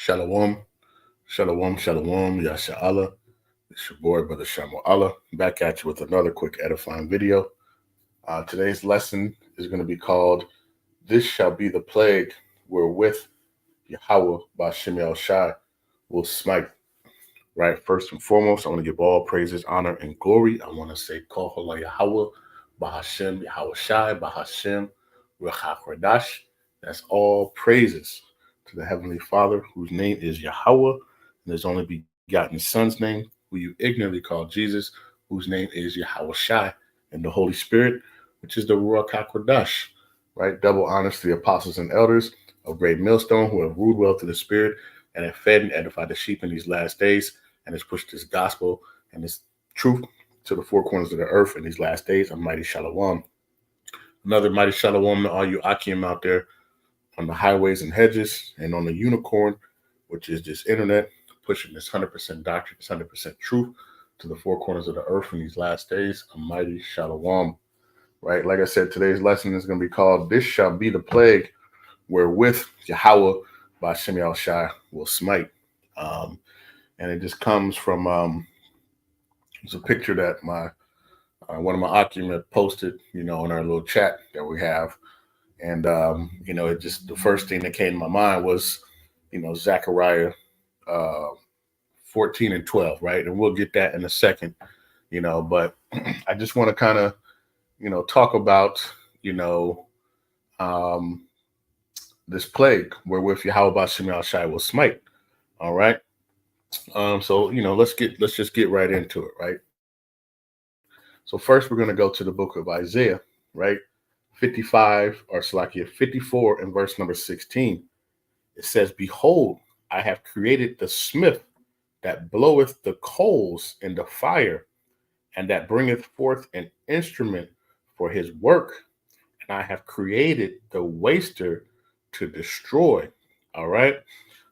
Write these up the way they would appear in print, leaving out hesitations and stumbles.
Shalom, shalom, shalom, Yasha. It's your boy, Brother Shamu Allah, back at you with another quick edifying video. Today's lesson is going to be called, This Shall Be the Plague Wherewith Yahawah Bahasham Shai Will Smite. Right, first and foremost, I want to give all praises, honor, and glory. I want to say, Halal Yahawah, Bahasham, Yahawashi, Bahasham, Qadash. That's all praises to the Heavenly Father, whose name is Yahawah, and his only begotten Son's name, who you ignorantly call Jesus, whose name is Yahawashi, and the Holy Spirit, which is the Rawchaa Qadash. Right, double honors to the apostles and elders of Great Millstone who have ruled well to the Spirit and have fed and edified the sheep in these last days, and has pushed this gospel and this truth to the four corners of the earth in these last days. A mighty shalom. Another mighty shalom to all you Akim out there on the highways and hedges and on the unicorn, which is this internet, pushing this 100% doctrine, this 100% truth to the four corners of the earth in these last days. A mighty shalom. Right? Like I said, today's lesson is going to be called, This Shall Be the Plague Wherewith Yahawah Bahasham Shai Will Smite. And it just comes from it's a picture that my one of my Akim posted, in our little chat that we have. And it just, the first thing that came to my mind was, Zechariah 14 and 12, right? And we'll get that in a second, but I just want to kind of, talk about, this plague wherewith Yahawah Bahasham Shai will smite. All right. So let's just get right into it, right? So first we're going to go to the book of Isaiah, right? 54 and verse number 16. It says, Behold, I have created the smith that bloweth the coals in the fire, and that bringeth forth an instrument for his work, and I have created the waster to destroy. All right.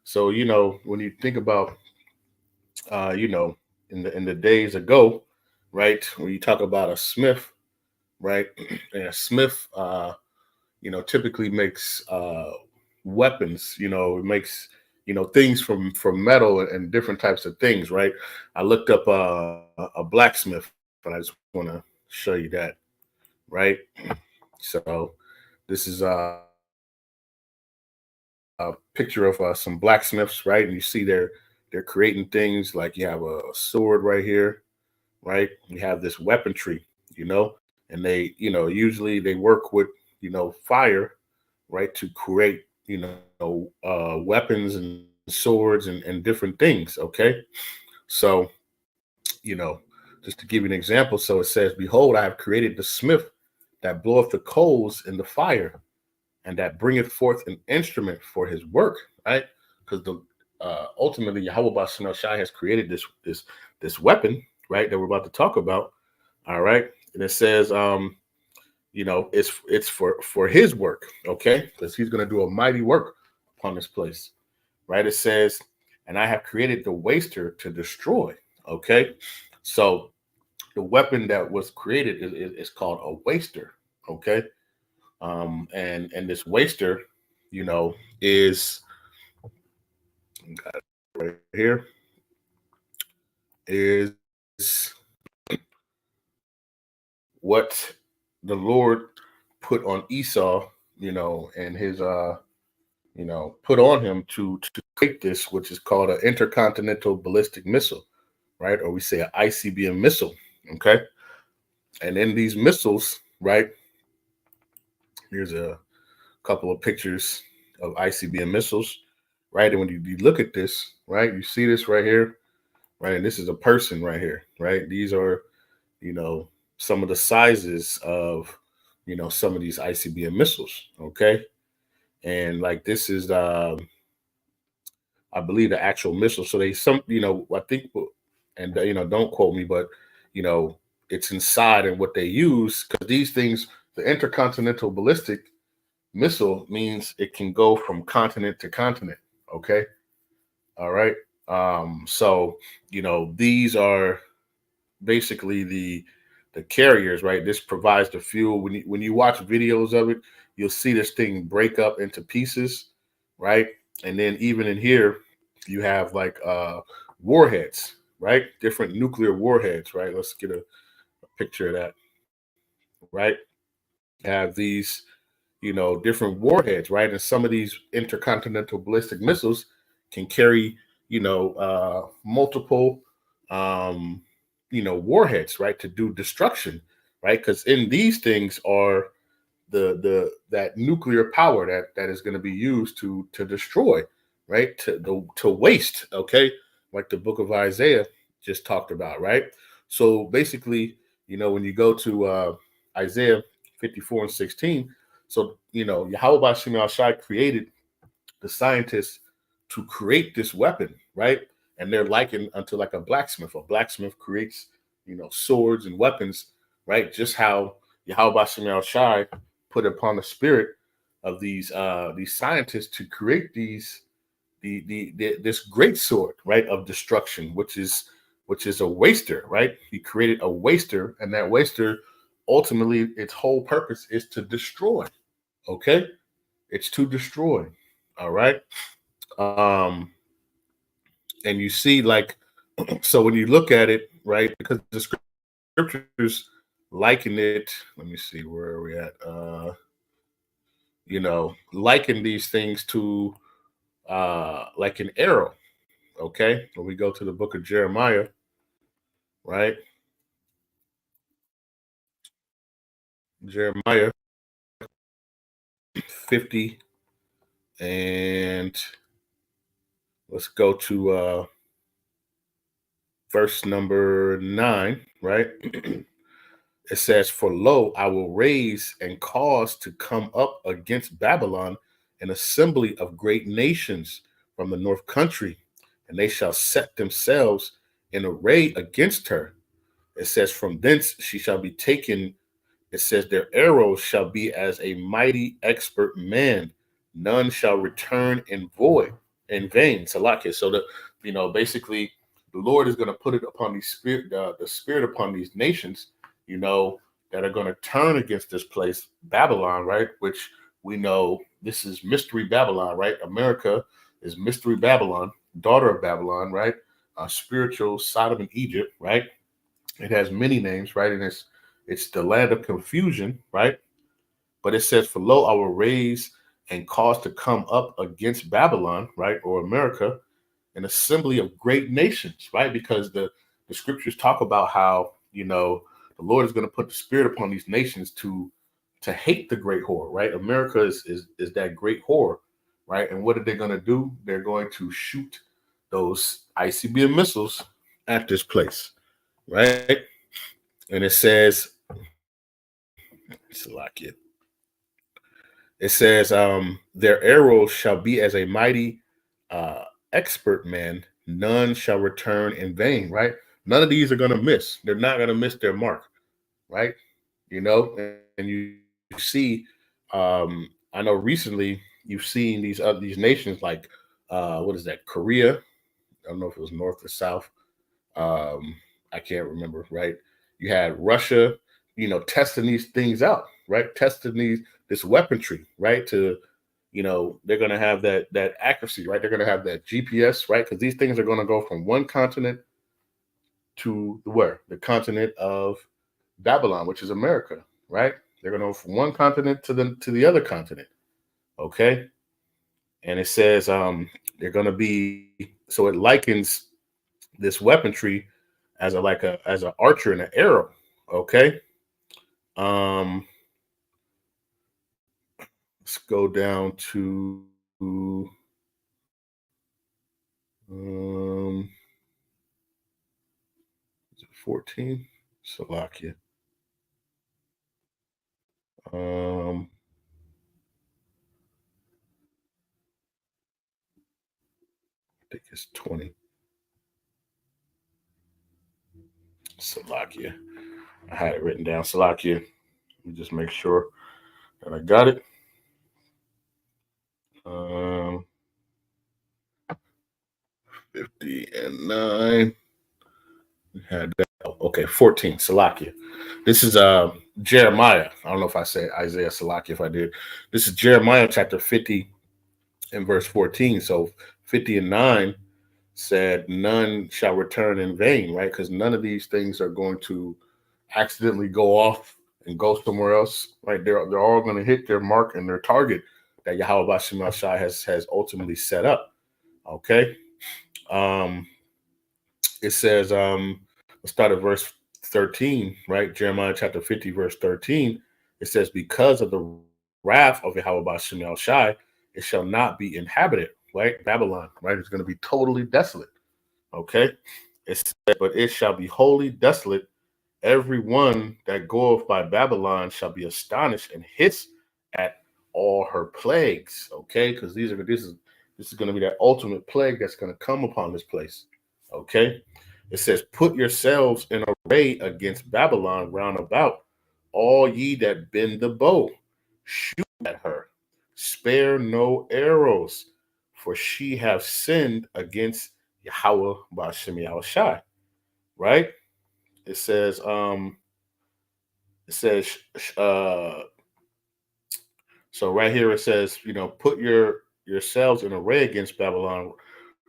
So, when you think about in the days ago, right, when you talk about a smith, right, and a smith, typically makes weapons. It makes things from metal and different types of things, right? I looked up a blacksmith, and I just want to show you that, right? So this is a picture of some blacksmiths, right? And you see they're creating things like you have a sword right here, right? You have this weaponry, and they, usually they work with, fire, right, to create, weapons and swords and different things. Okay. So, just to give you an example. So it says, Behold, I have created the smith that bloweth the coals in the fire, and that bringeth forth an instrument for his work, right? Because the ultimately Yahawah Bahasham Shai has created this weapon, right, that we're about to talk about. All right. And it says, it's for his work, okay? Because he's going to do a mighty work upon this place, right? It says, and I have created the waster to destroy, okay? So the weapon that was created is called a waster, okay? And this waster, is right here is what the Lord put on Esau, and his put on him to create this, which is called an intercontinental ballistic missile, right? Or we say an ICBM missile, okay? And in these missiles, right, here's a couple of pictures of ICBM missiles, right? And when you look at this, right, you see this right here, right? And this is a person right here, right? These are, some of the sizes of, some of these ICBM missiles, okay? And like this is, I believe the actual missile. So they I think, and don't quote me, but it's inside and what they use, because these things, the intercontinental ballistic missile means it can go from continent to continent. Okay. All right. So, these are basically the carriers, right? This provides the fuel. When you watch videos of it, you'll see this thing break up into pieces, right? And then even in here, You have like warheads, right? Different nuclear warheads, right? Let's get a picture of that, right? Have these, different warheads, right? And some of these intercontinental ballistic missiles can carry, multiple, um, warheads, right, to do destruction, right? Because in these things are the that nuclear power that is going to be used to destroy, right, to waste, okay, like the book of Isaiah just talked about, right? So basically, when you go to Isaiah 54:16, so Yahawashi created the scientists to create this weapon, right? And they're likened unto like a blacksmith. A blacksmith creates, swords and weapons, right? Just how Yahawah Shai put upon the spirit of these scientists to create this great sword, right, of destruction, which is a waster, right? He created a waster, and that waster ultimately its whole purpose is to destroy. Okay, it's to destroy. All right. Um, and you see, like, so when you look at it, right, because the scriptures liken it. Let me see, where are we at? Liken these things to like an arrow. Okay, when we go to the book of Jeremiah, right? Jeremiah 50, and let's go to verse number 9, right? It says, "For lo, I will raise and cause to come up against Babylon an assembly of great nations from the north country, and they shall set themselves in array against her." It says, "From thence she shall be taken." It says, "Their arrows shall be as a mighty expert man. None shall return in vain." Salakia. So basically, the Lord is going to put it upon the spirit upon these nations, that are going to turn against this place, Babylon, right? Which we know this is mystery Babylon, right? America is mystery Babylon, daughter of Babylon, right? Spiritual Sodom and Egypt, right? It has many names, right? And it's the land of confusion, right? But it says, "For lo, I will raise and cause to come up against Babylon," right? Or America, an assembly of great nations, right? Because the scriptures talk about how, the Lord is going to put the spirit upon these nations to hate the great whore, right? America is that great whore, right? And what are they going to do? They're going to shoot those ICBM missiles at this place, right? And it says, Salakia. It says, "Their arrows shall be as a mighty expert man. None shall return in vain," right? None of these are going to miss. They're not going to miss their mark, right? And you see, I know recently you've seen these nations like, what is that? Korea. I don't know if it was North or South. I can't remember, right? You had Russia, testing these things out, right? Testing this weaponry, right? They're going to have that accuracy, right? They're going to have that GPS, right? Because these things are going to go from one continent to the continent of Babylon, which is America, right? They're going to go from one continent to the other continent, okay? And it says they're going to be, so it likens this weaponry as as an archer and an arrow, okay? Let's go down to 14, Salakia. I think it's 20. Salakia. I had it written down. Salakia. Let me just make sure that I got it. 50 and 9. We had that. Okay, 14. Salakia. This is Jeremiah. I don't know if I said Isaiah Salakia. If I did, this is Jeremiah chapter 50 and verse 14. So 50 and 9 said none shall return in vain, right? Because none of these things are going to accidentally go off and go somewhere else, right? They're all going to hit their mark and their target that Yahawashi has ultimately set up. Okay. It says, let's start at verse 13, right? Jeremiah chapter 50, verse 13. It says, because of the wrath of Yahawashi, it shall not be inhabited, right? Babylon, right? It's going to be totally desolate. Okay. It says, but it shall be wholly desolate. Every one that goeth by Babylon shall be astonished and hiss at all her plagues. Okay, because this is going to be that ultimate plague that's going to come upon this place. Okay, it says, put yourselves in array against Babylon round about, all ye that bend the bow, shoot at her, spare no arrows, for she have sinned against Yahawah Bahasham Yahawashi. Right? It says, it says, so right here it says, put yourselves in array against Babylon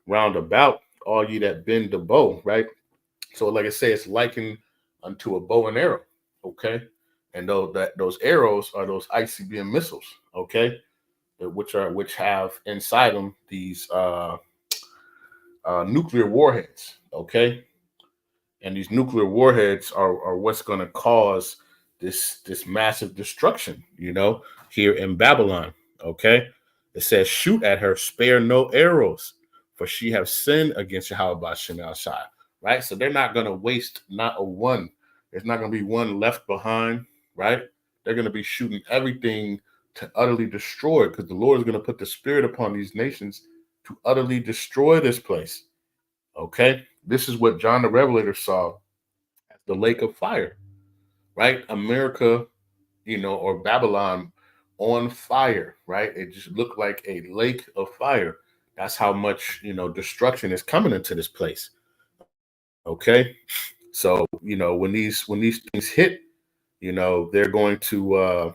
round about, all ye that bend the bow, right? So like I say, it's likened unto a bow and arrow, okay? And those arrows are those ICBM missiles, okay? Which have inside them these nuclear warheads, okay? And these nuclear warheads are what's going to cause this massive destruction, here in Babylon. Okay, it says, shoot at her, spare no arrows, for she have sinned against Yahawashi. Right, so they're not going to waste not a one. There's not going to be one left behind. Right, they're going to be shooting everything to utterly destroy, because the Lord is going to put the spirit upon these nations to utterly destroy this place. Okay, this is what John the Revelator saw as the lake of fire, right? America, or Babylon on fire, right? It just looked like a lake of fire. That's how much, destruction is coming into this place. Okay, so when these things hit, they're going to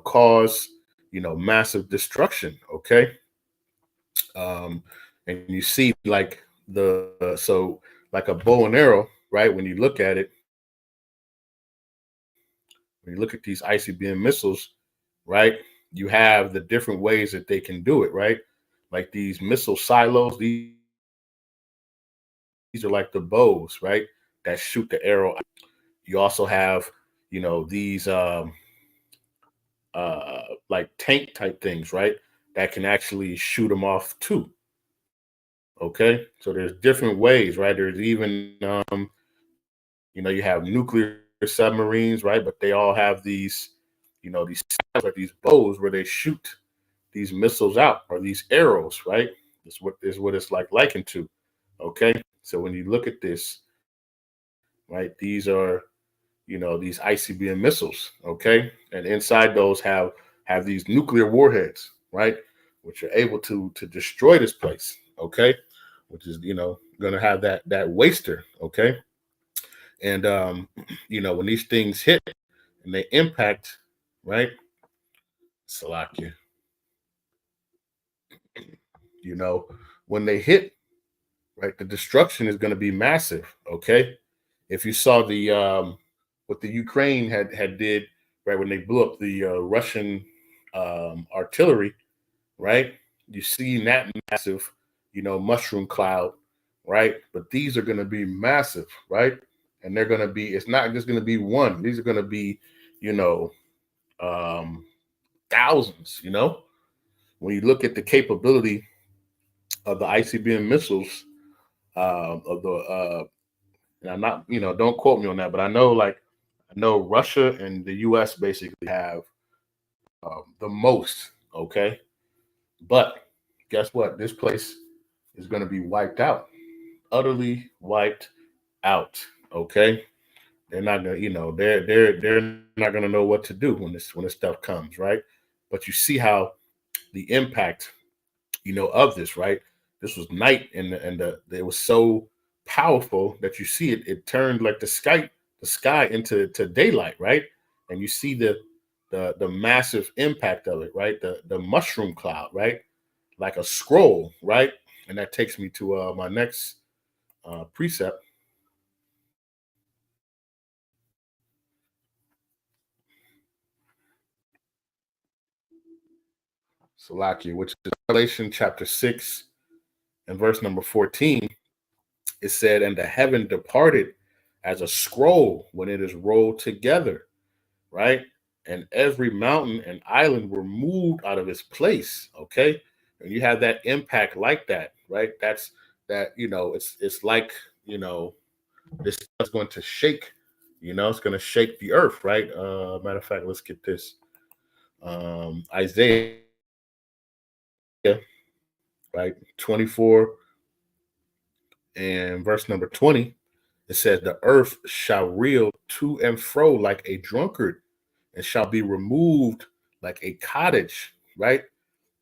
cause massive destruction. Okay, and you see like so like a bow and arrow, right? When you look at it, when you look at these ICBM missiles, right, you have the different ways that they can do it, right? Like these missile silos, these are like the bows, right, that shoot the arrow. You also have, these like tank type things, right, that can actually shoot them off too. Okay, so there's different ways, right? There's even, you have nuclear submarines, right? But they all have these, these bows where they shoot these missiles out, or these arrows, right? This is what it's like likened to. Okay, so when you look at this, right, these are these ICBM missiles. Okay, and inside those have these nuclear warheads, right, which are able to destroy this place. Okay, which is going to have that waster. Okay, and when these things hit and they impact, right, Salakia, when they hit, right, the destruction is going to be massive. Okay, if you saw the what the Ukraine had did, right, when they blew up the Russian artillery, right, you see that massive mushroom cloud, right? But these are going to be massive, right? And they're going to be, it's not just going to be one, these are going to be you know thousands. When you look at the capability of the ICBM missiles, of the and I'm not, don't quote me on that, but I know Russia and the U.S. basically have the most. Okay, but guess what? This place is going to be wiped out, utterly wiped out. Okay, they're not gonna, they're not gonna know what to do when this stuff comes, right? But you see how the impact, of this, right? This was night, and it was so powerful that you see it turned like the sky into daylight, right? And you see the massive impact of it, right? The mushroom cloud, right? Like a scroll, right? And that takes me to my next precept. Salakia, which is Revelation chapter 6 and verse number 14. It said, "And the heaven departed as a scroll when it is rolled together," right? And every mountain and island were moved out of its place. Okay. And you have that impact like that, right? That's that, it's like, this is going to shake, it's going to shake the earth, right? Matter of fact, let's get this. Isaiah, right? 24 and verse number 20. It says, "The earth shall reel to and fro like a drunkard, and shall be removed like a cottage," right?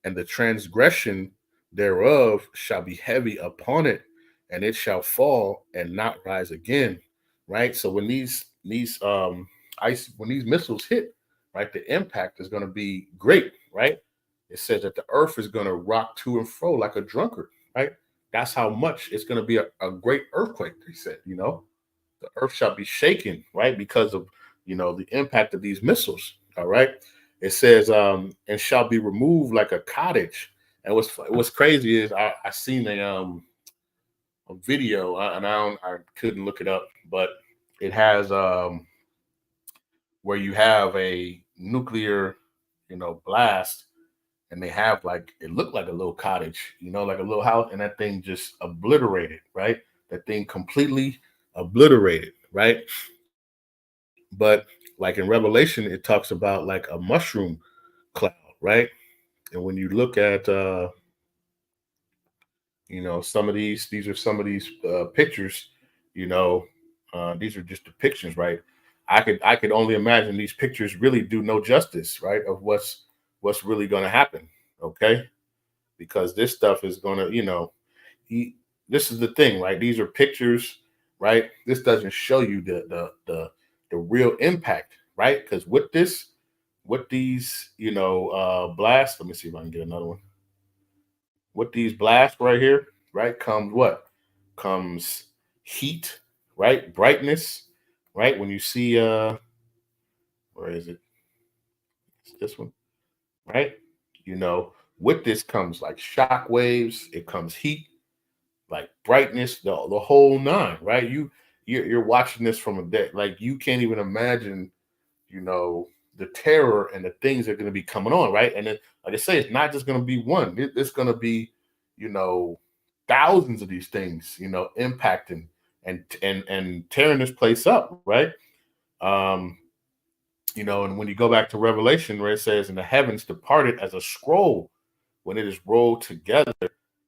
"And the transgression thereof shall be heavy upon it, and it shall fall and not rise again," right? So when these ice when these missiles hit, right, the impact is going to be great, right? It says that the earth is going to rock to and fro like a drunkard, right? That's how much it's going to be a great earthquake. They said, the earth shall be shaken, right, because of the impact of these missiles. All right. It says, "And shall be removed like a cottage." And what's crazy is I seen a video, and I couldn't look it up, but it has where you have a nuclear blast, and they have, like, it looked like a little cottage, like a little house, and that thing just obliterated, right? That thing completely obliterated, right? But like in Revelation, it talks about like a mushroom cloud, right? And when you look at some of these are some of these pictures, you know, these are just depictions, right? I could only imagine these pictures really do no justice, right, of what's really going to happen, okay? Because this stuff is going to, he, this is the thing, right? These are pictures, right? This doesn't show you the real impact, right? Because with these, blasts, let me see if I can get another one. With these blasts right here, right, comes what? Comes heat, right? Brightness, right? When you see where is it? It's this one, right? You know, with this comes like shock waves, it comes heat, like brightness, the whole nine, right? You're watching this from a day, like you can't even imagine, the terror and the things that are going to be coming on, right? And then, like I say, it's not just going to be one; it's going to be, you know, thousands of these things, impacting and tearing this place up, right? Um, and when you go back to Revelation, where it says, "And the heavens departed as a scroll when it is rolled together,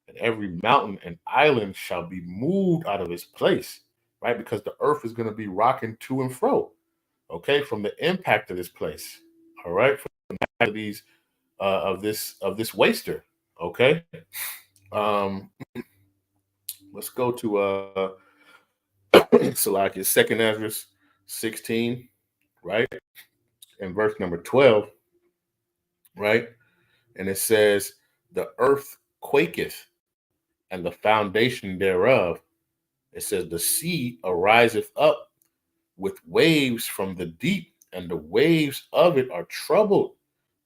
and every mountain and island shall be moved out of its place," right? Because the earth is going to be rocking to and fro, okay, from the impact of this place, all right, from the impact of these of this waster, okay. Um, let's go to Salakia, second Ezra 16, right, and verse number 12, right, and it says, "The earth quaketh, and the foundation thereof," it says, "the sea ariseth up with waves from the deep, and the waves of it are troubled,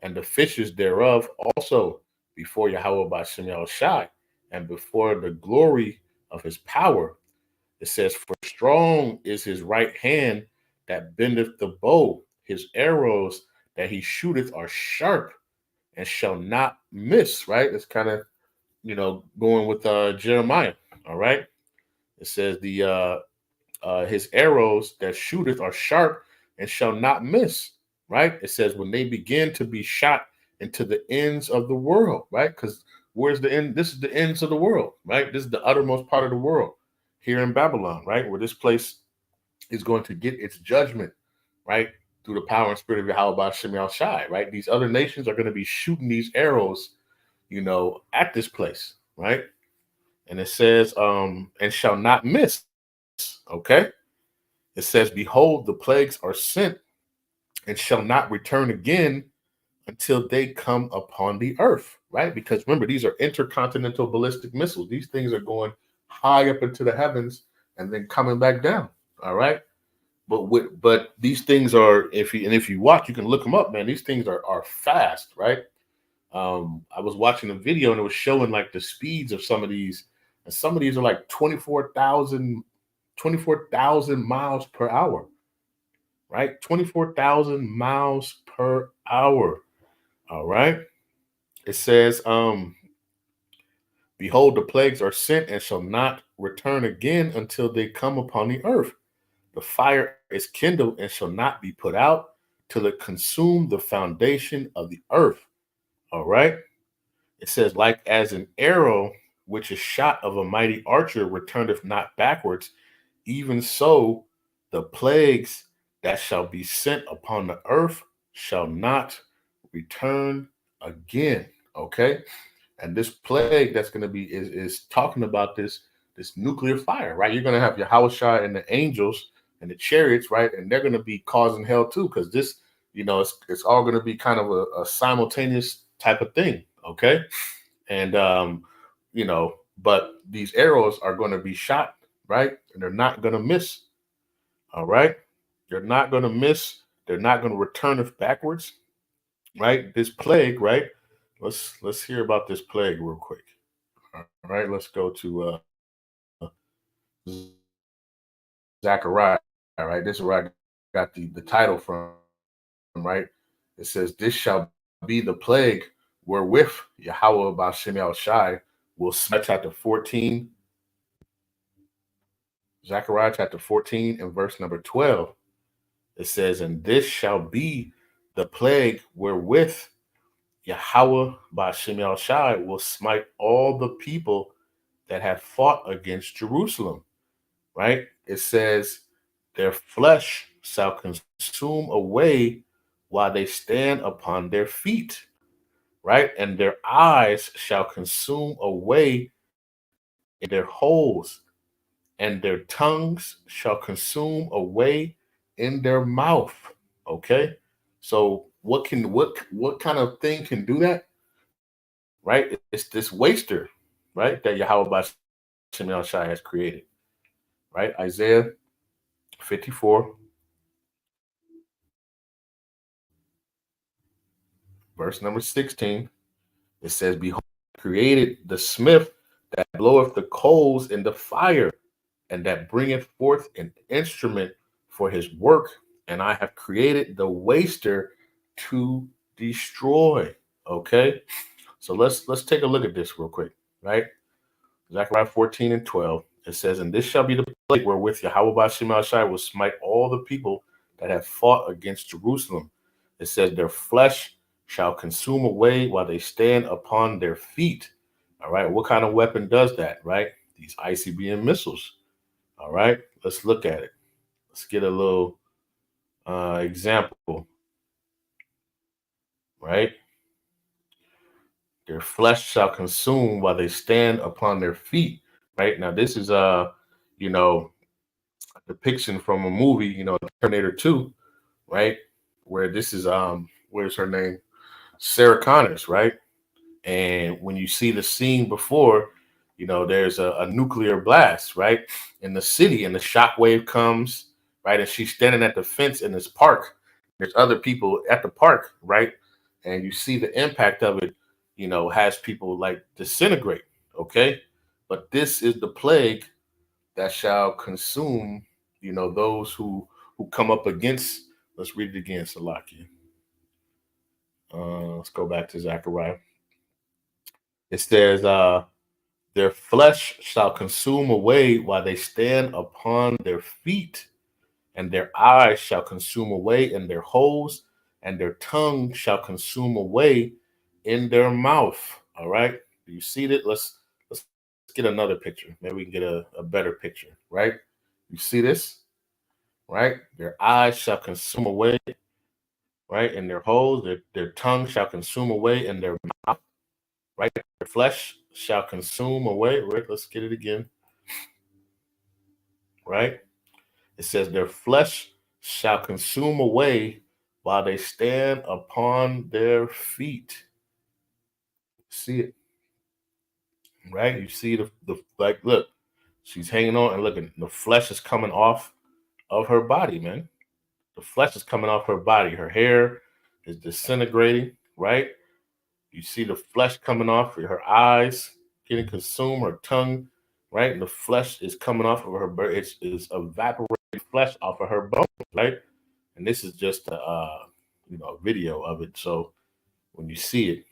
and the fishes thereof also before Yahawah Bahasham Yahawashi, and before the glory of his power." It says, "For strong is his right hand that bendeth the bow, his arrows that he shooteth are sharp and shall not miss," right? It's kind of, going with Jeremiah, all right? It says, his arrows that shooteth are sharp and shall not miss, right? It says, when they begin to be shot into the ends of the world, right? Because where's the end? This is the ends of the world, right? This is the uttermost part of the world here in Babylon, right? Where this place is going to get its judgment, right? Through the power and spirit of Yahawah Shem Shai, right? These other nations are going to be shooting these arrows, at this place, right? And it says, and shall not miss. Okay. It says, "Behold, the plagues are sent and shall not return again until they come upon the earth, right? Because remember, these are intercontinental ballistic missiles. These things are going high up into the heavens and then coming back down. All right. But these things are, if you watch, you can look them up, man. These things are fast, right? I was watching a video and it was showing like the speeds of some of these, and some of these are like 24,000 miles per hour, right? 24,000 miles per hour. All right. It says, behold, the plagues are sent and shall not return again until they come upon the earth. The fire is kindled and shall not be put out till it consume the foundation of the earth. All right. It says, like as an arrow which is shot of a mighty archer returneth not backwards, even so the plagues that shall be sent upon the earth shall not return again. Okay. And this plague that's going to be is talking about this nuclear fire, right? You're going to have Yahawashi and the angels and the chariots, right? And they're going to be causing hell too, because this, it's all going to be kind of a simultaneous type of thing, okay? And but these arrows are going to be shot, right? And they're not going to miss. All right, they're not going to miss. They're not going to return it backwards, right? This plague, right? Let's hear about this plague real quick. All right, let's go to Zechariah. All right, this is where I got the title from, right? It says, "This shall be the plague wherewith Yahawah Bahasham Yahawashi will smite." Chapter 14, Zechariah chapter 14 and verse number 12. It says, "And this shall be the plague wherewith Yahawah Bahasham Yahawashi will smite all the people that have fought against Jerusalem." Right? It says, "Their flesh shall consume away while they stand upon their feet." Right? "And their eyes shall consume away in their holes, and their tongues shall consume away in their mouth." Okay? So what kind of thing can do that? Right? It's this waster, right? That Yahawah Shai has created. Right? Isaiah 54, verse number 16. It says, "Behold, I created the smith that bloweth the coals in the fire, and that bringeth forth an instrument for his work, and I have created the waster to destroy." Okay, so let's take a look at this real quick, right? Zechariah 14 and 12. It says, "And this shall be the plague wherewith Yahawah Bahasham Yahawashi will smite all the people that have fought against Jerusalem." It says, "Their flesh shall consume away while they stand upon their feet." All right, what kind of weapon does that, right? These ICBM missiles. All right, let's look at it. Let's get a little example, right? "Their flesh shall consume while they stand upon their feet." Right now, this is you know, depiction from a movie, Terminator 2, right? Where this is where's her name? Sarah Connors, right? And when you see the scene before, there's a nuclear blast, right? In the city, and the shockwave comes, right? And she's standing at the fence in this park. There's other people at the park, right? And you see the impact of it, has people like disintegrate, okay? But this is the plague that shall consume, those who come up against. Let's read it again, Salakia. Let's go back to Zechariah. It says, "Their flesh shall consume away while they stand upon their feet, and their eyes shall consume away in their holes, and their tongue shall consume away in their mouth." All right. Do you see that? Let's get another picture. Maybe we can get a better picture, right? You see this? Right? "Their eyes shall consume away," right? "In their holes, their tongue shall consume away in their mouth," right? "Their flesh shall consume away." Right? Let's get it again, right? It says, "Their flesh shall consume away while they stand upon their feet. See it, right? You see the like, look, she's hanging on and looking. The flesh is coming off of her body, man. The flesh is coming off her body. Her hair is disintegrating, right? You see the flesh coming off, her eyes getting consumed, her tongue, right? And the flesh is coming off of her, it's evaporating flesh off of her bones, right? And this is just a video of it. So when you see it,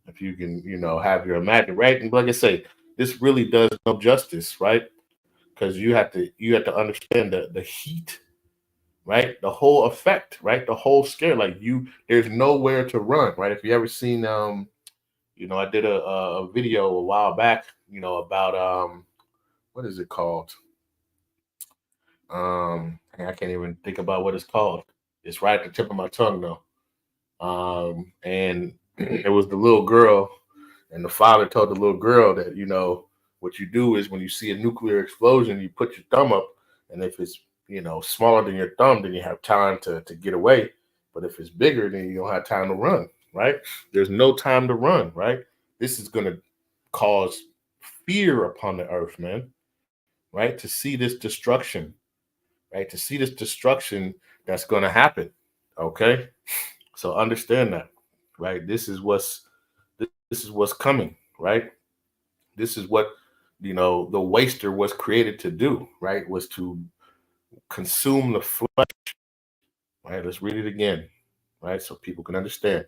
if you can, have your imagine, right? And like I say, this really does no justice, right? Because you have to understand the heat, right? The whole effect, right? The whole scare, like there's nowhere to run, right? If you ever seen, I did a video a while back, about what is it called? I can't even think about what it's called. It's right at the tip of my tongue though. And it was the little girl, and the father told the little girl that, what you do is when you see a nuclear explosion, you put your thumb up, and if it's, smaller than your thumb, then you have time to get away. But if it's bigger, then you don't have time to run, right? There's no time to run, right? This is going to cause fear upon the earth, man, right? To see this destruction, right? To see this destruction that's going to happen, okay? So understand that, right? This is what's coming, right? This is what the waster was created to do, right? Was to consume the flesh, right? Let's read it again, right? So people can understand.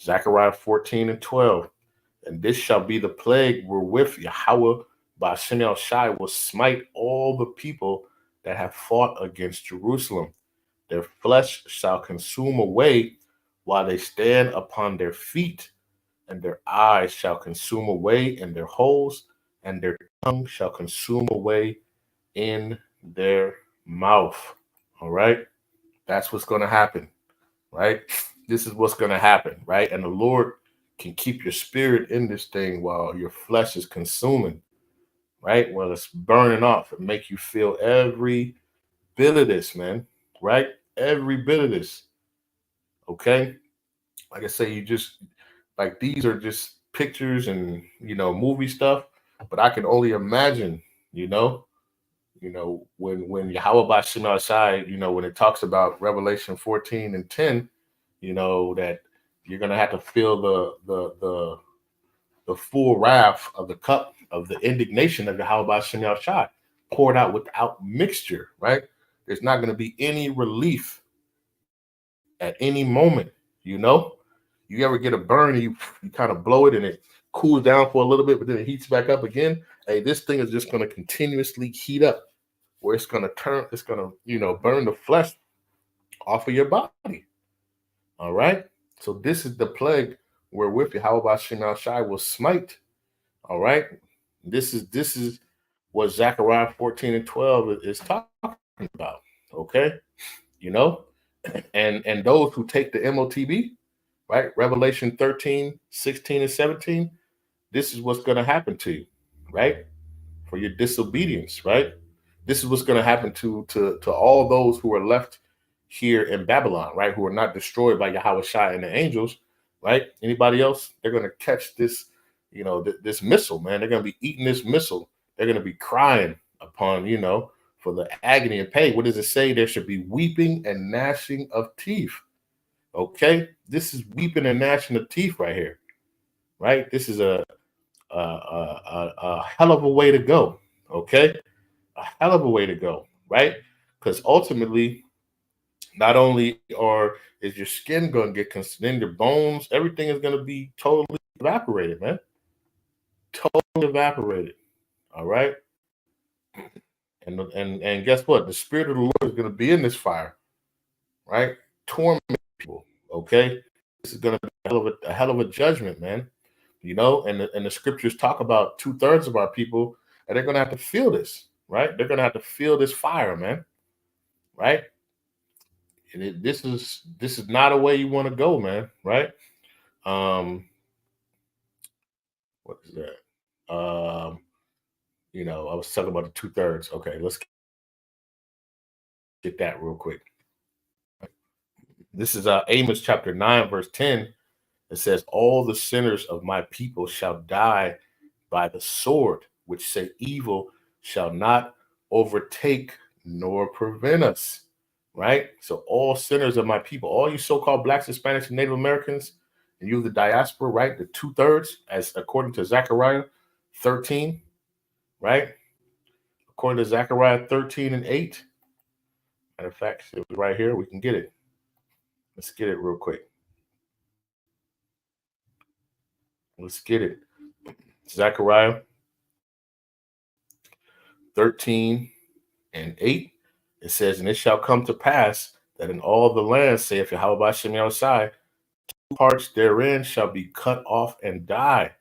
Zechariah 14:12. And this shall be the plague wherewith Yahawah Bahasham Shai will smite all the people that have fought against Jerusalem. Their flesh shall consume away while they stand upon their feet, and their eyes shall consume away in their holes, and their tongue shall consume away in their mouth. All right? That's what's going to happen, right? This is what's going to happen, right? And the Lord can keep your spirit in this thing while your flesh is consuming, right? While it's burning off and make you feel every bit of this, man, right? Every bit of this, okay? Like I say, you just, like, these are just pictures and, movie stuff, but I can only imagine, when Yahawah Bashim Shai, when it talks about Revelation 14:10, that you're gonna have to feel the full wrath of the cup of the indignation of Yahawah Bashim Shai poured out without mixture, right? There's not gonna be any relief at any moment, You ever get a burn and you kind of blow it and it cools down for a little bit, but then it heats back up again? Hey, this thing is just going to continuously heat up where it's going to burn the flesh off of your body. All right. So this is the plague wherewith Yahawah Shema Shai will smite. All right. This is what Zechariah 14:12 is talking about. Okay. And those who take the MOTB, right? Revelation 13:16-17. This is what's going to happen to you, right? For your disobedience, right? This is what's going to happen to all those who are left here in Babylon, right? Who are not destroyed by Yahawashi and the angels, right? Anybody else? They're going to catch this, this missile, man. They're going to be eating this missile. They're going to be crying upon, for the agony and pain. What does it say? There should be weeping and gnashing of teeth. Okay, this is weeping and gnashing of teeth right here, right? This is a hell of a way to go. Okay, a hell of a way to go, right? Because ultimately, not only is your skin going to get consumed, your bones, everything is going to be totally evaporated, man. Totally evaporated. All right. And guess what? The spirit of the Lord is going to be in this fire, right? Torment people. Okay. This is going to be a hell of a judgment, man. And the scriptures talk about 2/3 of our people, and they're going to have to feel this, right? They're going to have to feel this fire, man. Right. And this is not a way you want to go, man. Right. What is that? I was talking about the 2/3. Okay, let's get that real quick. This is Amos chapter 9, verse 10. It says, all the sinners of my people shall die by the sword, which say evil shall not overtake nor prevent us. Right? So all sinners of my people, all you so-called blacks, Hispanics, and Native Americans, and you the diaspora, right? The 2/3, as according to Zechariah 13, right? According to Zechariah 13 and 8. Matter of fact, it was right here. We can get it. Let's get it real quick. Let's get it. Zechariah 13 and 8. It says, and it shall come to pass that in all the land, saith Yahawashi, 2 parts therein shall be cut off and die,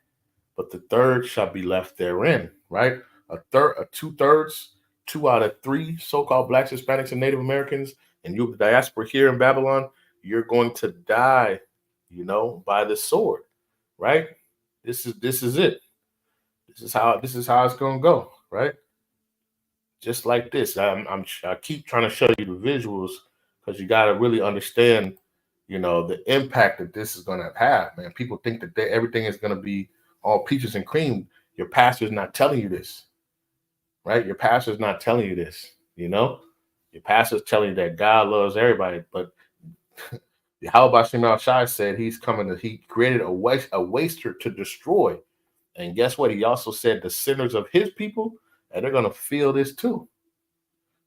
but the third shall be left therein. Right? A 2/3, 2 out of 3 so-called blacks, Hispanics, and Native Americans, and you the diaspora here in Babylon, you're going to die, by the sword. Right? This is it. This is how it's going to go. Right? Just like this. I keep trying to show you the visuals because you got to really understand, the impact that this is going to have, man. People think that everything is going to be all peaches and cream. Your pastor's not telling you this, right? Your pastor's not telling you this, Your pastor's telling you that God loves everybody, but Yahawashi said he created a waster to destroy. And guess what? He also said the sinners of his people, and they're going to feel this too,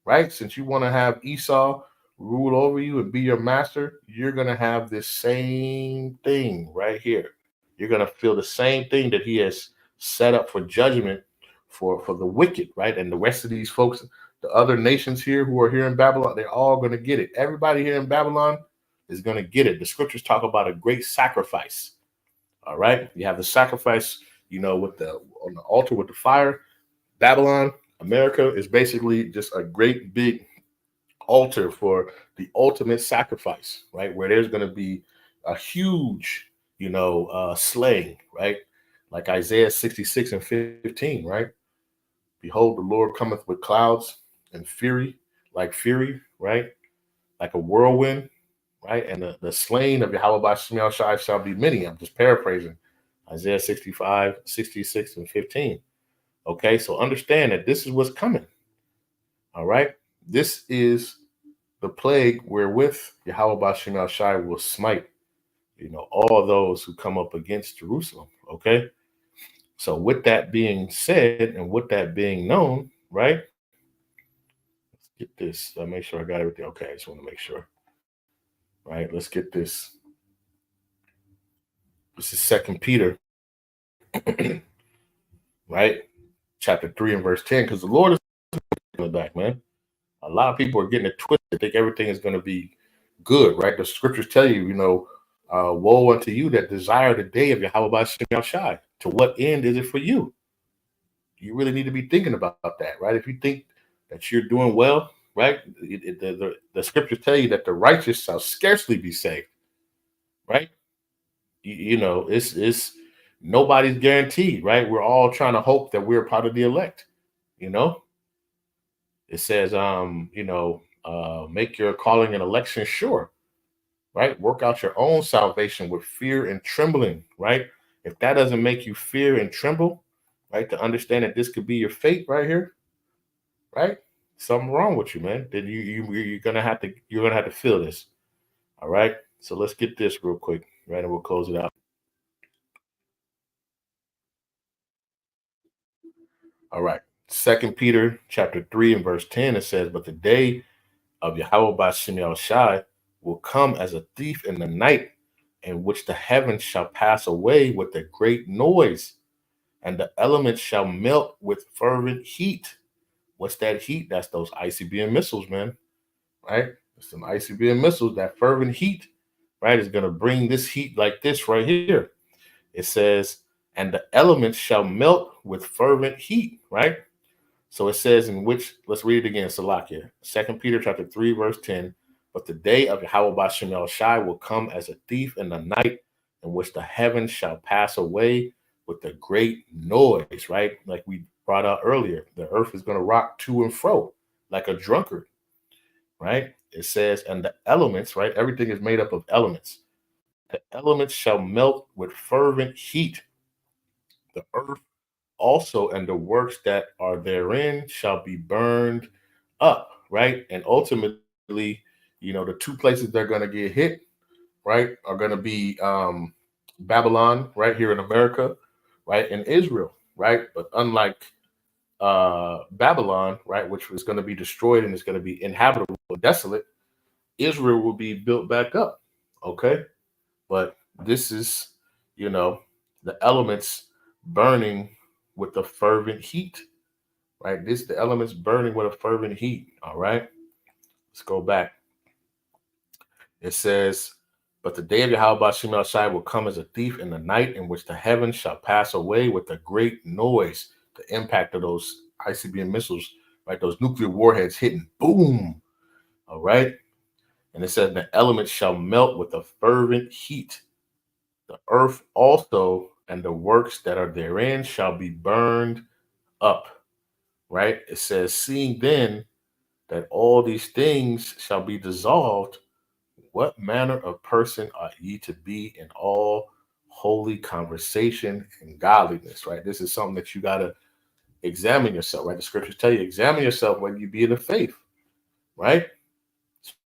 right? Since you want to have Esau rule over you and be your master, you're going to have this same thing right here. You're going to feel the same thing that he has set up for judgment for the wicked, right? And the rest of these folks, the other nations here who are here in Babylon, they're all going to get it. Everybody here in Babylon is going to get it. The scriptures talk about a great sacrifice. All right. You have the sacrifice, on the altar with the fire. Babylon, America is basically just a great big altar for the ultimate sacrifice, right? Where there's going to be a huge, slaying, right? Like Isaiah 66 and 15, right? Behold, the Lord cometh with clouds and fury, right? Like a whirlwind, right? And the slain of Yahawashi shall be many. I'm just paraphrasing Isaiah 65, 66, and 15. Okay, so understand that this is what's coming. All right, this is the plague wherewith Yahawashi will smite, all those who come up against Jerusalem. Okay, so with that being said and with that being known, right? Let's get this. I'll make sure I got everything. Okay, I just want to make sure. Right, let's get this. This is 2 Peter, right? Chapter 3 and verse 10, because the Lord is in the back, man. A lot of people are getting it twisted, think everything is going to be good, right? The scriptures tell you, woe unto you that desire the day of Yahawashi. To what end is it for you? You really need to be thinking about that, right? If you think that you're doing well, right? The scriptures tell you that the righteous shall scarcely be saved, right? It's nobody's guaranteed, right? We're all trying to hope that we're part of the elect, It says, make your calling and election sure, right? Work out your own salvation with fear and trembling, right? If that doesn't make you fear and tremble, right, to understand that this could be your fate right here, right? Something wrong with you, man. Then you're gonna have to feel this. All right. So let's get this real quick, right? And we'll close it out. All right. 2 Peter chapter 3 and verse 10, it says, but the day of Yahawashi will come as a thief in the night, in which the heavens shall pass away with a great noise, and the elements shall melt with fervent heat. What's that heat? That's those ICBM missiles, man. Right? Some ICBM missiles, that fervent heat, right, is going to bring this heat like this right here. It says, and the elements shall melt with fervent heat, right? So it says in which, let's read it again, Salakia. 2 Peter chapter 3, verse 10, but the day of Yahawashi will come as a thief in the night, in which the heavens shall pass away with a great noise, right? Like we brought out earlier, the earth is going to rock to and fro like a drunkard, right? It says, and the elements, right? Everything is made up of elements. The elements shall melt with fervent heat. The earth also and the works that are therein shall be burned up, right? And ultimately, the two places they're going to get hit, right, are going to be Babylon, right here in America, right, and Israel, right? But unlike Babylon, right, which was going to be destroyed and is going to be inhabitable, desolate, Israel will be built back up, okay? But this is, the elements burning with a fervent heat, right? The elements burning with a fervent heat, all right? Let's go back. It says, but the day of Yahawashi will come as a thief in the night, in which the heavens shall pass away with a great noise. The impact of those ICBM missiles, right? Those nuclear warheads hitting, boom, all right? And it says, the elements shall melt with a fervent heat. The earth also and the works that are therein shall be burned up, right? It says, seeing then that all these things shall be dissolved, what manner of person ought ye to be in all holy conversation and godliness, right? This is something that you got to examine yourself, right? The scriptures tell you, examine yourself when you be in the faith, right?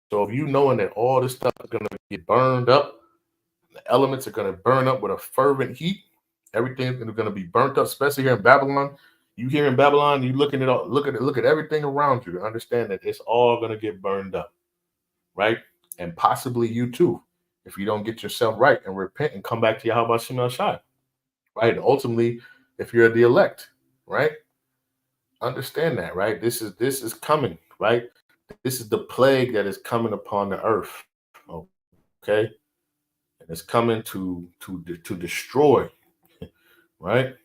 So if you knowing that all this stuff is going to get burned up, the elements are going to burn up with a fervent heat, everything is going to be burnt up, especially here in Babylon. You here in Babylon, you look at everything around you to understand that it's all going to get burned up, right? And possibly you too, if you don't get yourself right and repent and come back to Yahawashi, right? And ultimately, if you're the elect, right? Understand that, right? This is coming, right? This is the plague that is coming upon the earth, okay? And it's coming to destroy, right?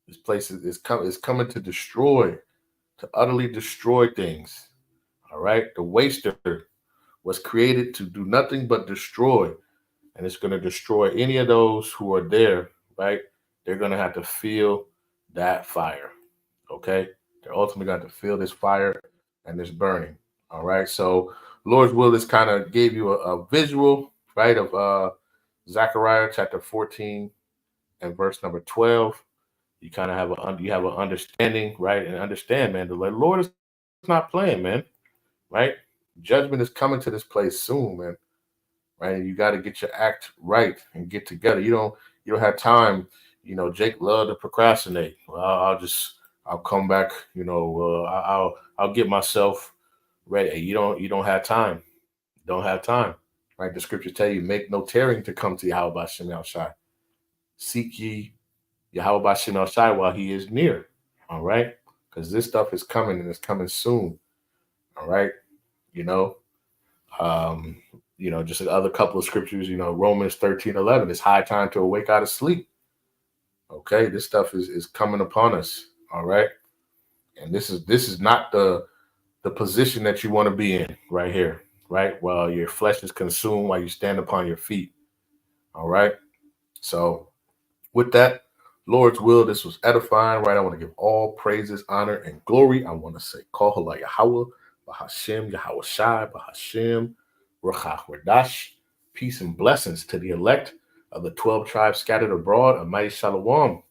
This place is coming to destroy, to utterly destroy things, all right? The waster was created to do nothing but destroy, and it's going to destroy any of those who are there, right? They're going to have to feel that fire, okay? They're ultimately going to feel this fire and this burning, all right? So Lord's will, this kind of gave you a visual, right, of Zechariah chapter 14 and verse number 12. You kind of have an understanding, right? And understand, man, the Lord is not playing, man, right? Judgment is coming to this place soon, man. Right? You got to get your act right and get together. You don't have time. Jake loved to procrastinate. Well, I'll come back. I'll get myself ready. You don't have time. Don't have time. Right? The scriptures tell you, make no tearing to come to Yahawashi. Seek ye Yahawashi while he is near. All right? Because this stuff is coming and it's coming soon. All right? Just another couple of scriptures, Romans 13:11. It's high time to awake out of sleep. Okay, this stuff is coming upon us. All right. And this is not the position that you want to be in right here, right? While your flesh is consumed, while you stand upon your feet. All right. So with that, Lord's will, this was edifying, right? I want to give all praises, honor, and glory. I want to say, call Halal Yahawah, Bahasham, Yahawashi, Bahasham, Rawchaa, Qadash. Peace and blessings to the elect of the 12 tribes scattered abroad, a mighty shalom,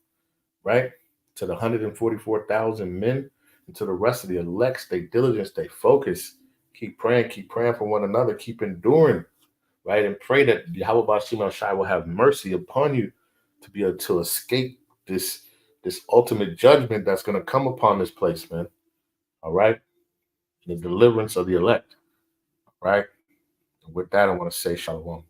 right? To the 144,000 men, and to the rest of the elect, stay diligent, stay focused, keep praying for one another, keep enduring, right? And pray that Yahawashi will have mercy upon you to be able to escape this ultimate judgment that's going to come upon this place, man. All right? The deliverance of the elect, right? And with that, I want to say shalom.